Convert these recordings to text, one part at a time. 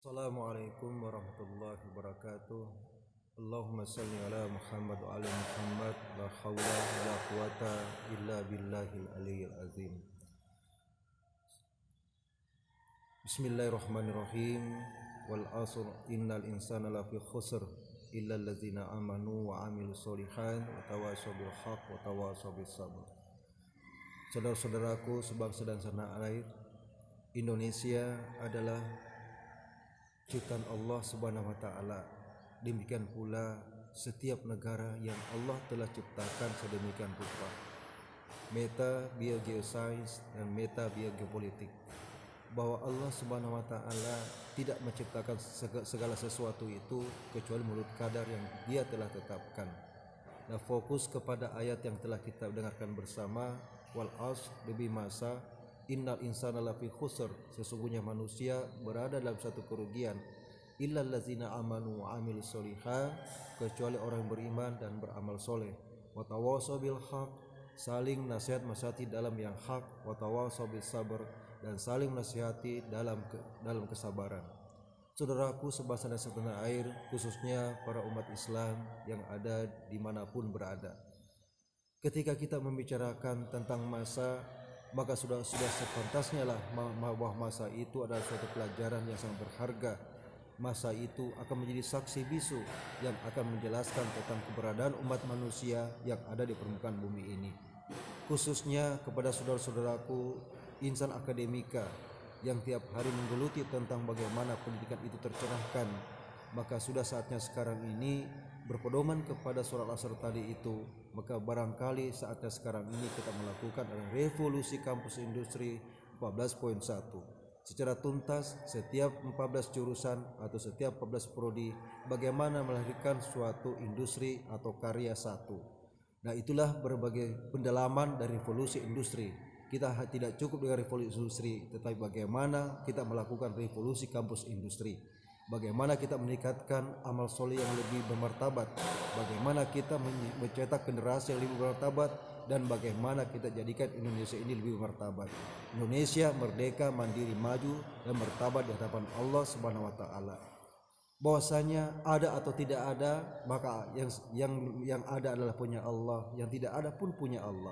Assalamualaikum warahmatullahi wabarakatuh. Allahumma salli ala Muhammad wa ala Muhammad. La hawla wa la quwata illa billahil aliyyil azim. Bismillahirrahmanirrahim. Wal asr innal insana lafi khusr illa allazina amanu wa amilus solihan wa tawasaw bil haqq wa tawasaw bis sabr. Saudara-saudaraku sebangsa dan setanah air, Indonesia adalah ciptaan Allah Subhanahu wa taala. Demikian pula setiap negara yang Allah telah ciptakan sedemikian rupa. Meta biogeoscience dan meta biogeopolitik, bahwa Allah Subhanahu wa taala tidak menciptakan segala sesuatu itu kecuali menurut kadar yang Dia telah tetapkan. Nah, fokus kepada ayat yang telah kita dengarkan bersama, wal asr demi masa, innal insana lafi khusr, sesungguhnya manusia berada dalam satu kerugian, illal ladzina amanu wa amilus solihat, kecuali orang yang beriman dan beramal soleh, wa tawasaw bil haq, saling nasihat nasihati dalam yang hak, wa tawasaw bis sabr, dan saling nasihati dalam kesabaran. Saudaraku sebangsa dan setanah air, khususnya para umat Islam yang ada dimanapun berada, ketika kita membicarakan tentang masa, maka sudah sepantasnya lah bahwa masa itu adalah suatu pelajaran yang sangat berharga. Masa itu akan menjadi saksi bisu yang akan menjelaskan tentang keberadaan umat manusia yang ada di permukaan bumi ini, khususnya kepada saudara-saudaraku insan akademika yang tiap hari menggeluti tentang bagaimana pendidikan itu tercerahkan. Maka sudah saatnya sekarang ini berpedoman kepada surat Asr tadi itu, maka barangkali saatnya sekarang ini kita melakukan revolusi kampus industri 14.1 secara tuntas. Setiap 14 jurusan atau setiap 14 prodi bagaimana melahirkan suatu industri atau karya satu. Nah, itulah berbagai pendalaman dari revolusi industri. Kita tidak cukup dengan revolusi industri, tetapi bagaimana kita melakukan revolusi kampus industri, bagaimana kita meningkatkan amal soleh yang lebih bermartabat, bagaimana kita mencetak generasi yang lebih bermartabat, dan bagaimana kita jadikan Indonesia ini lebih bermartabat. Indonesia merdeka, mandiri, maju, dan martabat di hadapan Allah Subhanahu wa taala. Bahwasanya ada atau tidak ada, maka yang ada adalah punya Allah, yang tidak ada pun punya Allah.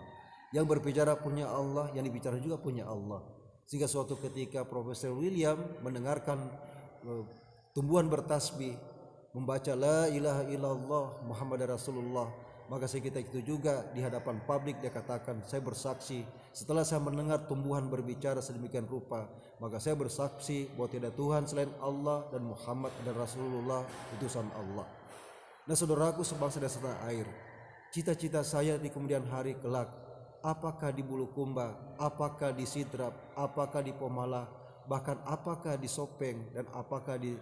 Yang berbicara punya Allah, yang dibicara juga punya Allah. Sehingga suatu ketika Profesor William mendengarkan tumbuhan bertasbih membaca la ilaha illallah Muhammad Rasulullah, maka seketika itu juga di hadapan publik dia katakan, saya bersaksi setelah saya mendengar tumbuhan berbicara sedemikian rupa, maka saya bersaksi bahwa tidak Tuhan selain Allah dan Muhammad dan Rasulullah utusan Allah. Nah, saudaraku sebangsa dan setanah air, cita-cita saya di kemudian hari kelak, apakah di Bulukumba, apakah di Sidrap, apakah di Pomalah, bahkan apakah di Sopeng, dan apakah di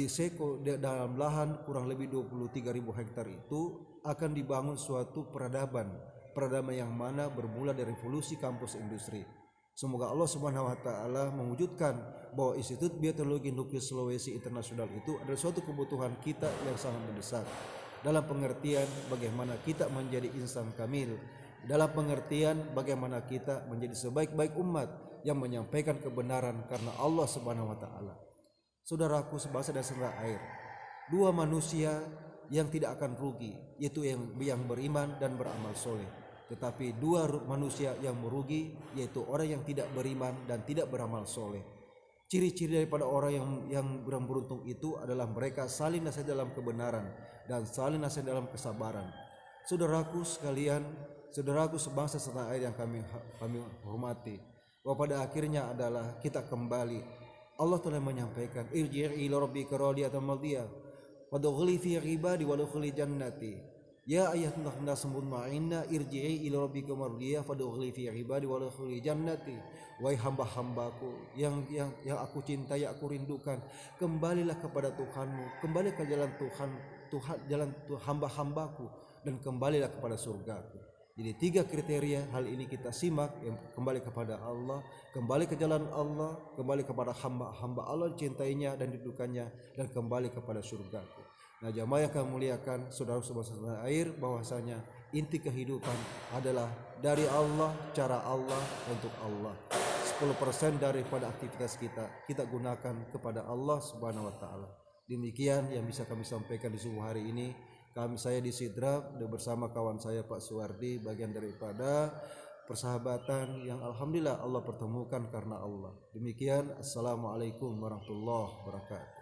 Seko, dalam lahan kurang lebih 23.000 hektar itu akan dibangun suatu peradaban yang mana bermula dari revolusi kampus industri. Semoga Allah Subhanahu wa taala mewujudkan bahwa Institut Bioteknologi Nuklir Sulawesi Internasional itu adalah suatu kebutuhan kita yang sangat mendesak, dalam pengertian bagaimana kita menjadi insan kamil, dalam pengertian bagaimana kita menjadi sebaik-baik umat yang menyampaikan kebenaran karena Allah Subhanahu wa taala. Saudaraku sebangsa dan setanah air, dua manusia yang tidak akan rugi, yaitu yang beriman dan beramal soleh. Tetapi dua manusia yang merugi, yaitu orang yang tidak beriman dan tidak beramal soleh. Ciri-ciri daripada orang yang beruntung itu adalah mereka saling nasihat dalam kebenaran dan saling nasihat dalam kesabaran. Saudaraku sekalian, saudaraku sebangsa setanah air yang kami hormati, bahwa pada akhirnya adalah kita kembali. Allah telah menyampaikan, irji'i ila rabbika radiyatan mardiyah wadkhuli fi ibadi wadkhuli jannati. Ya ayyuhan nas mutma'inna irji'i ila rabbika mardiyah wadkhuli fi ibadi wadkhuli jannati. Wahai hamba-hambaku yang aku cintai, aku rindukan, kembalilah kepada Tuhanmu, kembali ke jalan jalan hamba-hambaku, dan kembalilah kepada surgaku. Jadi 3 kriteria hal ini kita simak, yang kembali kepada Allah, kembali ke jalan Allah, kembali kepada hamba-hamba Allah dicintainya dan didudukannya, dan kembali kepada surgaku. Nah, jamaah yang kami muliakan, saudara-saudara setanah air, bahwasanya inti kehidupan adalah dari Allah, cara Allah, untuk Allah. 10% daripada aktivitas kita gunakan kepada Allah Subhanahu wa taala. Demikian yang bisa kami sampaikan di subuh hari ini. Saya di Sidrap bersama kawan saya Pak Suwardi, bagian daripada persahabatan yang alhamdulillah Allah pertemukan karena Allah. Demikian, assalamualaikum warahmatullahi wabarakatuh.